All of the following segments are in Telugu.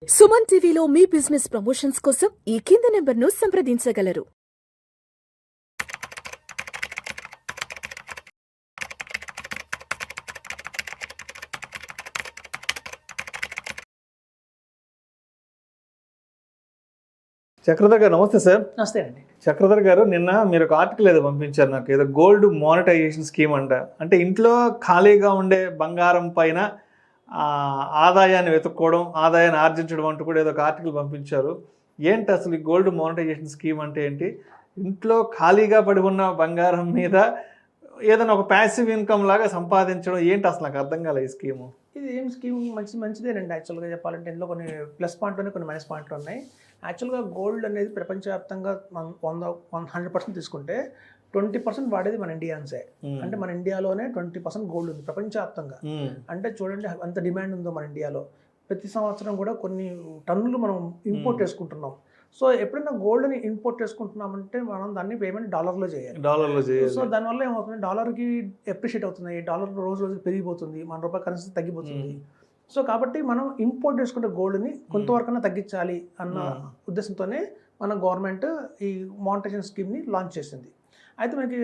సుమన్ టీవీలో మీ బిజినెస్ ప్రమోషన్స్ కోసం ఈ కింది నెంబర్ను సంప్రదించగలరు. చక్రధర్ గారు నమస్తే సార్. నమస్తే అండి. చక్రధర్ గారు, నిన్న మీరు ఒక ఆర్టికల్ ఏదో పంపించారు నాకు, ఏదో గోల్డ్ మానిటైజేషన్ స్కీమ్ అంట. అంటే ఇంట్లో ఖాళీగా ఉండే బంగారం పైన ఆదాయాన్ని వెతుక్కోవడం, ఆదాయాన్ని ఆర్జించడం అంటూ కూడా ఏదో ఒక ఆర్టికల్ పంపించారు. ఏంటి అసలు ఈ గోల్డ్ మానిటైజేషన్ స్కీమ్ అంటే ఏంటి? ఇంట్లో ఖాళీగా పడి ఉన్న బంగారం మీద ఏదైనా ఒక ప్యాసివ్ ఇన్కమ్ లాగా సంపాదించడం ఏంటి అసలు? నాకు అర్థం కాలే ఈ స్కీము. ఇది ఏం స్కీమ్ మంచిదేనండి. యాక్చువల్గా చెప్పాలంటే ఇందులో కొన్ని ప్లస్ పాయింట్లు కొన్ని మైనస్ పాయింట్లు ఉన్నాయి. యాక్చువల్గా గోల్డ్ అనేది ప్రపంచవ్యాప్తంగా 100% తీసుకుంటే 20% వాడేది మన ఇండియన్సే. అంటే మన ఇండియాలోనే 20% గోల్డ్ ఉంది ప్రపంచవ్యాప్తంగా. అంటే చూడండి అంత డిమాండ్ ఉందో మన ఇండియాలో. ప్రతి సంవత్సరం కూడా కొన్ని టన్నులు మనం ఇంపోర్ట్ చేసుకుంటున్నాం. సో ఎప్పుడైనా గోల్డ్ని ఇంపోర్ట్ చేసుకుంటున్నామంటే మనం దాన్ని పేమెంట్ డాలర్లో చేయాలి. సో దానివల్ల ఏమవుతుంది, డాలర్కి ఎప్రిషియేట్ అవుతుంది, డాలర్ రోజు రోజు పెరిగిపోతుంది, మన రూపాయి కరెన్సీ తగ్గిపోతుంది. సో కాబట్టి మనం ఇంపోర్ట్ చేసుకుంటే గోల్డ్ని కొంతవరకైనా తగ్గించాలి అన్న ఉద్దేశంతోనే మన గవర్నమెంట్ ఈ మానిటైజేషన్ స్కీమ్ని లాంచ్ చేసింది. అయితే మనకి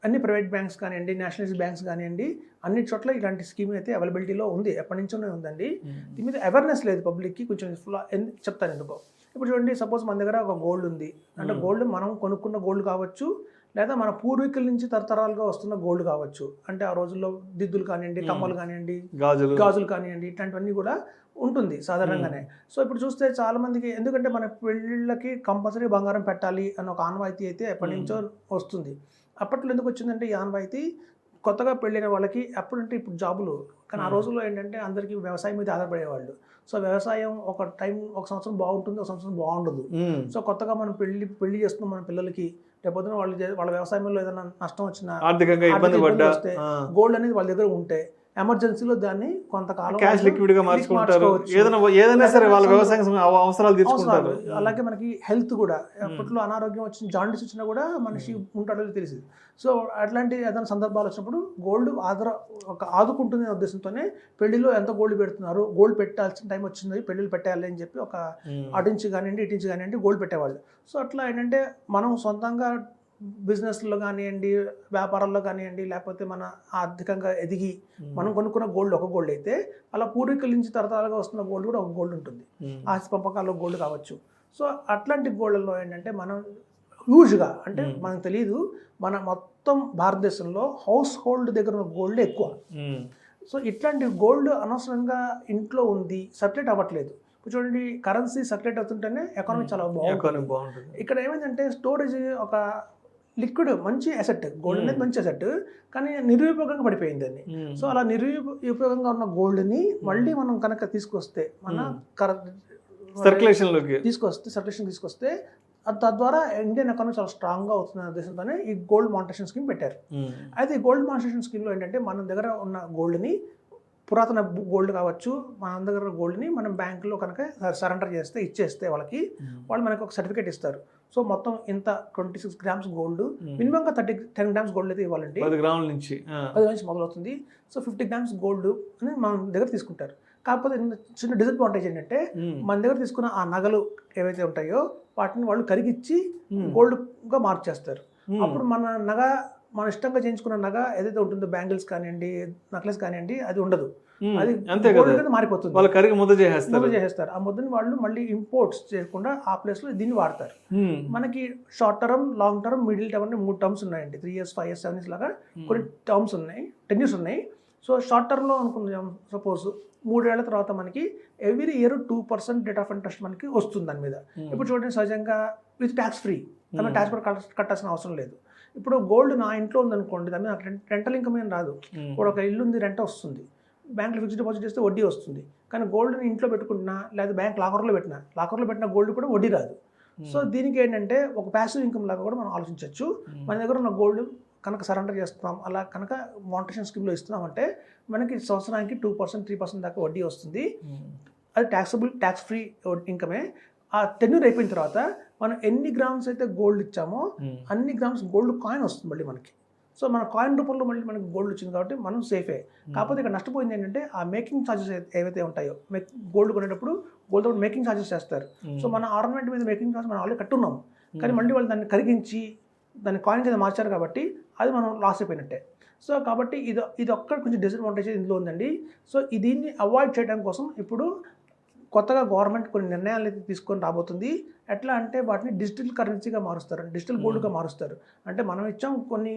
అన్ని ప్రైవేట్ బ్యాంక్స్ కానివ్వండి, నేషనలైజ్డ్ బ్యాంక్స్ కానివ్వండి, అన్ని చోట్ల ఇలాంటి స్కీమ్ అయితే అవైలబిలిటీలో ఉంది, ఎప్పటి నుంచోనే ఉందండి. దీని మీద అవేర్నెస్ లేదు పబ్లిక్కి. కొంచెం చెప్తాను ఎందుకో. ఇప్పుడు చూడండి, సపోజ్ మన దగ్గర ఒక గోల్డ్ ఉంది అంటే, గోల్డ్ మనం కొనుక్కున్న గోల్డ్ కావచ్చు, లేదా మన పూర్వీకుల నుంచి తరతరాలుగా వస్తున్న గోల్డ్ కావచ్చు. అంటే ఆ రోజుల్లో దిద్దులు కానివ్వండి, కమ్మలు కానివ్వండి, గాజులు కానివ్వండి, ఇట్లాంటివన్నీ కూడా ఉంటుంది సాధారణంగానే. సో ఇప్పుడు చూస్తే చాలా మందికి, ఎందుకంటే మన పెళ్ళిళ్ళకి కంపల్సరీ బంగారం పెట్టాలి అన్న ఒక ఆనవాయితీ అయితే ఎప్పటి నుంచో వస్తుంది. అప్పట్లో ఎందుకు వచ్చిందంటే ఈ ఆనవాయితీ, కొత్తగా పెళ్ళైన వాళ్ళకి అప్పుడంటే ఇప్పుడు జాబులు, కానీ ఆ రోజుల్లో ఏంటంటే అందరికీ వ్యవసాయం మీద ఆధారపడేవాళ్ళు. సో వ్యవసాయం ఒక సంవత్సరం బాగుంటుంది, ఒక సంవత్సరం బాగుండదు. సో కొత్తగా మనం పెళ్లి చేస్తున్నాం మన పిల్లలకి, లేకపోతే వాళ్ళ వ్యవసాయంలో ఏదైనా నష్టం వచ్చినా, ఆర్థికంగా ఇబ్బంది వస్తే గోల్డ్ అనేది వాళ్ళ దగ్గర ఉంటే ఎమర్జెన్సీలో దాన్ని కొంతకాలం క్యాష్ లిక్విడ్ గా మార్చుకుంటారు. ఏదైనా సరే వాళ్ళ వ్యవసాయం అవసరాలు తీసుకుంటారు. అలాగే మనకి హెల్త్ కూడా, అప్పట్లో అనారోగ్యం వచ్చిన, జాండీస్ వచ్చినా కూడా మనిషి ఉంటాడో తెలిసింది. సో అట్లాంటి ఏదైనా సందర్భాలు వచ్చినప్పుడు గోల్డ్ ఆదుకుంటుంది అనే ఉద్దేశంతోనే పెళ్లిలో ఎంత గోల్డ్ పెడుతున్నారు, గోల్డ్ పెట్టాల్సిన టైం వచ్చింది, పెళ్లిళ్ళు పెట్టాలి అని చెప్పి ఒక అటించి కానివ్వండి, ఇటించి కానివ్వండి గోల్డ్ పెట్టేవాళ్ళు. సో అట్లా ఏంటంటే మనం సొంతంగా బిజినెస్లో కానివ్వండి, వ్యాపారాల్లో కానివ్వండి, లేకపోతే మన ఆర్థికంగా ఎదిగి మనం కొనుక్కున్న గోల్డ్ ఒక గోల్డ్ అయితే, అలా పూర్వీకుల నుంచి తరతరాలుగా వస్తున్న గోల్డ్ కూడా ఒక గోల్డ్ ఉంటుంది. ఆస్తి పంపకాల్లో గోల్డ్ కావచ్చు. సో అట్లాంటి గోల్డ్లో ఏంటంటే మనం హ్యూజ్గా, అంటే మనకు తెలియదు, మన మొత్తం భారతదేశంలో హౌస్ హోల్డ్ దగ్గర ఉన్న గోల్డ్ ఎక్కువ. సో ఇట్లాంటి గోల్డ్ అనవసరంగా ఇంట్లో ఉంది, సర్క్యులేట్ అవ్వట్లేదు. ఇప్పుడు చూడండి, కరెన్సీ సర్క్యులేట్ అవుతుంటేనే ఎకానమీ చాలా బాగుంటుంది. ఇక్కడ ఏమైందంటే స్టోరేజ్ ఒక లిక్విడ్ మంచి అసెట్, గోల్డ్ అనేది మంచి అసెట్, కానీ నిరుపయోగంగా పడిపోయింది దాన్ని. సో అలా నిరుపయోగంగా ఉన్న గోల్డ్ని మళ్ళీ మనం కనుక తీసుకొస్తే, మన సర్క్యులేషన్ తీసుకొస్తే తద్వారా ఇండియన్ ఎకానమీ చాలా స్ట్రాంగ్గా అవుతున్న ఉద్దేశంతోనే ఈ గోల్డ్ మానిటైజేషన్ స్కీమ్ పెట్టారు. అయితే ఈ గోల్డ్ మానిటైజేషన్ స్కీమ్లో ఏంటంటే, మన దగ్గర ఉన్న గోల్డ్ని, పురాతన గోల్డ్ కావచ్చు, మన దగ్గర గోల్డ్ని మనం బ్యాంకులో కనుక సరెండర్ చేస్తే, ఇచ్చేస్తే వాళ్ళు మనకు ఒక సర్టిఫికేట్ ఇస్తారు. సో మొత్తం ఇంత 26 గ్రామ్స్ గోల్డ్, మినిమంగా 10 గ్రామ్స్ గోల్డ్ అయితే ఇవ్వాలండి. 10 గ్రాముల నుంచి మొదలవుతుంది. సో 50 గ్రామ్స్ గోల్డ్ అని మన దగ్గర తీసుకుంటారు. కాకపోతే చిన్న డిసడ్వాంటేజ్ ఏంటంటే, మన దగ్గర తీసుకున్న ఆ నగలు ఏవైతే ఉంటాయో వాటిని వాళ్ళు కరిగిచ్చి గోల్డ్గా మార్చేస్తారు. అప్పుడు మన ఇష్టంగా చేయించుకున్న నగ ఏదైతే ఉంటుందో, బ్యాంగిల్స్ కానివ్వండి, నెక్లెస్ కానివ్వండి, అది ఉండదు, అది మారిపోతుంది. వాళ్ళు కరిగి ముద్ద చేసేస్తారు. ఆ ముద్దని వాళ్ళు మళ్ళీ ఇంపోర్ట్స్ చేయకుండా ఆ ప్లేస్ లో దీన్ని వాడతారు. మనకి short term, long term, middle term అని 3 టర్మ్స్ ఉన్నాయండి. 3 years, 5 years, 7 years లాగా కొన్ని టర్మ్స్ ఉన్నాయి, 10 years ఉన్నాయి. సో షార్ట్ టర్మ్లో అనుకుందాం, సపోజ్ 3 ఏళ్ల తర్వాత మనకి every year 2% rate of interest మనకి వస్తుంది దాని మీద. ఇప్పుడు చూడండి, సహజంగా విత్ ట్యాక్స్ ఫ్రీ, మనం ట్యాక్స్ కూడా కట్టాల్సిన అవసరం లేదు. ఇప్పుడు గోల్డ్ నా ఇంట్లో ఉందనుకోండి, దాని మీద రెంటల్ ఇన్కమ్ ఏం రాదు. ఇప్పుడు ఒక ఇల్లు ఉంది, రెంట్ వస్తుంది, బ్యాంక్లో ఫిక్స్డ్ డిపాజిట్ చేస్తే వడ్డీ వస్తుంది. కానీ గోల్డ్ని ఇంట్లో పెట్టుకుంటున్నా, లేదా బ్యాంక్ లాకర్లో పెట్టిన గోల్డ్ కూడా వడ్డీ రాదు. సో దీనికి ఏంటంటే ఒక ప్యాసివ్ ఇన్కమ్ లాగా కూడా మనం ఆలోచించవచ్చు. మన దగ్గర ఉన్న గోల్డ్ కనుక సరెండర్ చేస్తున్నాం, అలా కనుక మానిటైజేషన్ స్కీమ్లో ఇస్తున్నామంటే మనకి సంవత్సరానికి 2%, 3% దాకా వడ్డీ వస్తుంది. అది ట్యాక్స్ ఫ్రీ ఇన్కమే. ఆ టెన్యూర్ అయిపోయిన తర్వాత మనం ఎన్ని గ్రామ్స్ అయితే గోల్డ్ ఇచ్చామో అన్ని గ్రామ్స్ గోల్డ్ కాయిన్ వస్తుంది మళ్ళీ మనకి. సో మన కాయిన్ రూపంలో మళ్ళీ మనకి గోల్డ్ వచ్చింది కాబట్టి మనం సేఫే. కాకపోతే ఇక్కడ నష్టపోయింది ఏంటంటే ఆ మేకింగ్ ఛార్జెస్ ఏవైతే ఉంటాయో గోల్డ్ కొనేటప్పుడు గోల్డ్ మేకింగ్ ఛార్జెస్ చేస్తారు. సో మన ఆర్నమెంట్ మీద మేకింగ్ ఛార్జ్ మనం ఆల్రెడీ కట్టున్నాం, కానీ మళ్ళీ వాళ్ళు దాన్ని కరిగించి దాన్ని కాయిన్ కింద మార్చారు కాబట్టి అది మనం లాస్ అయిపోయినట్టే. సో కాబట్టి ఇది ఒక్క కొంచెం డిసడ్వాంటేజ్ ఇందులో ఉందండి. సో దీన్ని అవాయిడ్ చేయడం కోసం ఇప్పుడు కొత్తగా గవర్నమెంట్ కొన్ని నిర్ణయాలు అయితే తీసుకొని రాబోతుంది. ఎట్లా అంటే వాటిని డిజిటల్ కరెన్సీగా మారుస్తారు, డిజిటల్ గోల్డ్గా మారుస్తారు. అంటే మనం ఇచ్చాం కొన్ని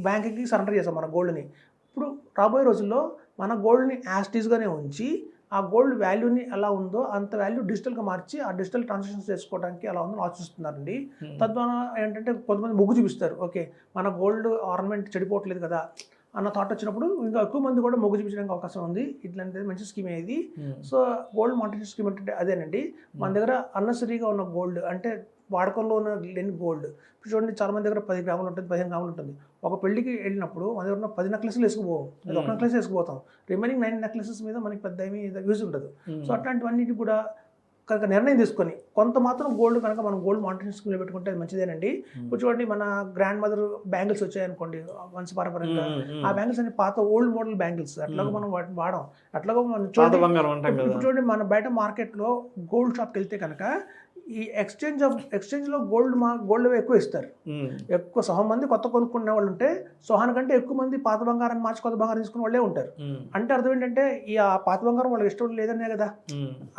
బ్యాంకుకి సరెండర్ చేసాం మన గోల్డ్ని. ఇప్పుడు రాబోయే రోజుల్లో మన గోల్డ్ని యాస్టీస్గానే ఉంచి ఆ గోల్డ్ వాల్యూని ఎలా ఉందో అంత వాల్యూ డిజిటల్గా మార్చి ఆ డిజిటల్ ట్రాన్సాక్షన్స్ చేసుకోవడానికి ఎలా ఉందో ఆలోచిస్తున్నారండి. తద్వారా ఏంటంటే కొంతమంది మొగ్గు చూపిస్తారు, ఓకే మన గోల్డ్ ఆర్నమెంట్ చెడిపోవట్లేదు కదా అన్న థాట్ వచ్చినప్పుడు ఇంకా ఎక్కువ మంది కూడా మొగ్గు చూపించడానికి అవకాశం ఉంది. ఇట్లాంటిది మంచి స్కీమ్ ఇది. సో గోల్డ్ మానిటరీ స్కీమ్ అంటే అదేనండి. మన దగ్గర అన్నెసరీగా ఉన్న గోల్డ్ అంటే వాడకంలో ఉన్న లేని గోల్డ్ ఇప్పుడు చూడండి, చాలా మంది దగ్గర 10 గ్రాములు ఉంటుంది, 15 గ్రాములు ఉంటుంది. ఒక పెళ్లికి వెళ్ళినప్పుడు మన దగ్గర ఉన్న 10 నెక్లెస్లు వేసుకుపోం, ఒక నెక్లెస్ వేసుకుపోతాం. రిమైనింగ్ 9 నెక్లెసెస్ మీద మనకి పెద్ద ఏమీ యూజ్ ఉండదు. సో అట్లాంటివన్నిటి కూడా కనుక నిర్ణయం తీసుకొని కొంత మాత్రం గోల్డ్ కనుక మనం గోల్డ్ మానిటరీ స్కీమ్లో పెట్టుకుంటే అది మంచిదేనండి. ఇప్పుడు చూడండి, మన గ్రాండ్ మదర్ బ్యాంగిల్స్ వచ్చాయనుకోండి వంశపారంపర్యంగా, ఆ బ్యాంగిల్స్ అన్ని పాత ఓల్డ్ మోడల్ బ్యాంగిల్స్, అట్లాగా మనం వాటిని వాడాం. అట్లాగా మనం ఇప్పుడు చూడండి, మన బయట మార్కెట్లో గోల్డ్ షాప్కి వెళ్తే కనుక ఈ ఎక్స్చేంజ్లో గోల్డ్ ఎక్కువ ఇస్తారు. ఎక్కువ సహం మంది కొత్త కొనుక్కునే వాళ్ళు ఉంటే సహాన్ కంటే ఎక్కువ మంది పాత బంగారాన్ని మార్చి కొత్త బంగారం తీసుకునే వాళ్ళే ఉంటారు. అంటే అర్థం ఏంటంటే ఈ ఆ పాత బంగారం వాళ్ళకి ఇష్టం లేదనే కదా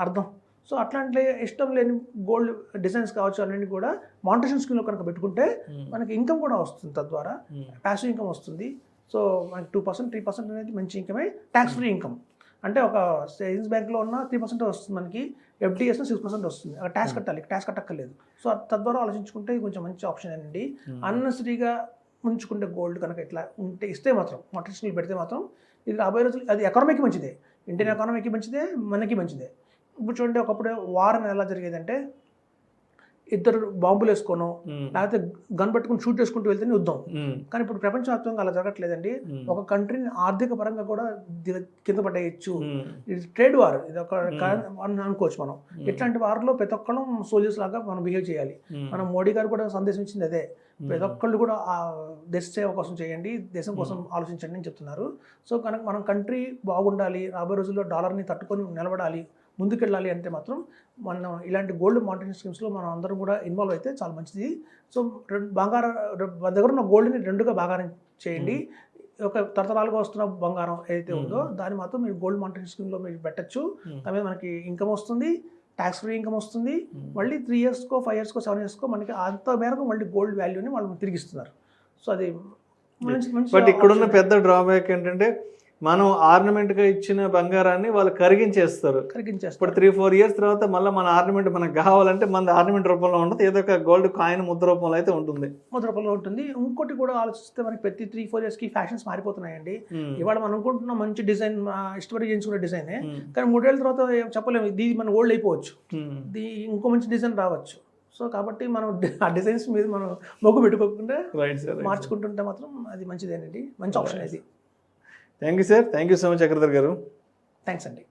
అర్థం. సో అట్లాంటి ఇష్టం లేని గోల్డ్ డిజైన్స్ కావచ్చు అన్నీ కూడా మానిటరీ స్కీమ్లో కనుక పెట్టుకుంటే మనకి ఇన్కమ్ కూడా వస్తుంది. తద్వారా ప్యాసివ్ ఇన్కమ్ వస్తుంది. సో మనకి 2%, 3% అనేది మంచి ఇన్కమే, ట్యాక్స్ ఫ్రీ ఇన్కమ్. అంటే ఒక సేవింగ్స్ బ్యాంక్లో ఉన్న 3% వస్తుంది మనకి, FDSలో 6% వస్తుంది. అక్కడ ట్యాక్స్ కట్టాలి, ట్యాక్స్ కట్టక్కర్లేదు. సో తద్వారా ఆలోచించుకుంటే ఇది కొంచెం మంచి ఆప్షన్ అండి. అన్నెసరీగా ఉంచుకుంటే గోల్డ్ కనుక ఇట్లా ఉంటే ఇస్తే మాత్రం మానిటరీ స్కీమ్ పెడితే మాత్రం ఇది రాబోయే రోజులు అది ఎకానమీకి మంచిదే, ఇండియన్ ఎకానమీకి మంచిదే, మనకి మంచిదే. ఇప్పుడు చూడండి, ఒకప్పుడు వారం ఎలా జరిగేదంటే ఇద్దరు బాంబులు వేసుకోను లేకపోతే గన్ పట్టుకుని షూట్ చేసుకుంటూ వెళ్తేనే యుద్ధం. కానీ ఇప్పుడు ప్రపంచవ్యాప్తంగా అలా జరగట్లేదండి. ఒక కంట్రీని ఆర్థిక పరంగా కూడా కింద పడేయచ్చు. ఇది ట్రేడ్ వార్, ఇది ఒక అనుకోవచ్చు మనం. ఇట్లాంటి వార్లో ప్రతి ఒక్కళ్ళు సోల్జర్స్ లాగా మనం బిహేవ్ చేయాలి. మనం మోడీ గారు కూడా సందేశం ఇచ్చింది అదే, ప్రతి ఒక్కళ్ళు కూడా దేశ సేవ కోసం చేయండి, దేశం కోసం ఆలోచించండి అని చెప్తున్నారు. సో కనుక మనం కంట్రీ బాగుండాలి, రాబోయే రోజుల్లో డాలర్ని తట్టుకొని నిలబడాలి, ముందుకెళ్ళాలి అంటే మాత్రం మనం ఇలాంటి గోల్డ్ మానిటరీ స్కీమ్స్లో మనం అందరం కూడా ఇన్వాల్వ్ అయితే చాలా మంచిది. సో మన దగ్గర ఉన్న గోల్డ్ని రెండుగా భాగారం చేయండి. ఒక తరతరాలుగా వస్తున్న బంగారం ఏదైతే ఉందో దాన్ని మాత్రం మీరు గోల్డ్ మానిటరీ స్కీమ్లో మీరు పెట్టచ్చు. దాని మీద మనకి ఇన్కమ్ వస్తుంది, ట్యాక్స్ ఫ్రీ ఇన్కమ్ వస్తుంది. మళ్ళీ 3 ఇయర్స్కో 5 ఇయర్స్కో 7 ఇయర్స్కో మనకి అంత మేరకు మళ్ళీ గోల్డ్ వాల్యూని వాళ్ళు తిరిగిస్తున్నారు. సో అది మంచి. బట్ ఇక్కడున్న పెద్ద డ్రాబ్యాక్ ఏంటంటే మనం ఆర్నమెంట్గా ఇచ్చిన బంగారాన్ని వాళ్ళు కరిగించేస్తారు. ఇప్పుడు 3-4 ఇయర్స్ తర్వాత మళ్ళీ మన ఆర్నమెంట్ మనకు కావాలంటే మన ఆర్నమెంట్ రూపంలో ఉండదు, ఏదో ఒక గోల్డ్ కాయిన్ ముద్ర రూపంలో అయితే ఉంటుంది. ముద్ర రూపంలో ఉంటుంది. ఇంకోటి కూడా ఆలోచిస్తే మనకి ప్రతి 3-4 ఇయర్స్కి ఫ్యాషన్స్ మారిపోతున్నాయండి. ఇవాళ మనం అనుకుంటున్న మంచి డిజైన్ ఇష్టపడి చేయించుకునే డిజైనే, కానీ 3 ఏళ్ళ తర్వాత చెప్పలేము, ఇది మన ఓల్డ్ అయిపోవచ్చు, ఇది ఇంకో మంచి డిజైన్ రావచ్చు. సో కాబట్టి మనం ఆ డిజైన్స్ మీద మనం మొగ్గు పెట్టుకోకుండా మార్చుకుంటుంటే మాత్రం అది మంచిదేనండి, మంచి ఆప్షన్ అది. Thank you sir, thank you so much Chakradhar గారు. థ్యాంక్స్ అండి.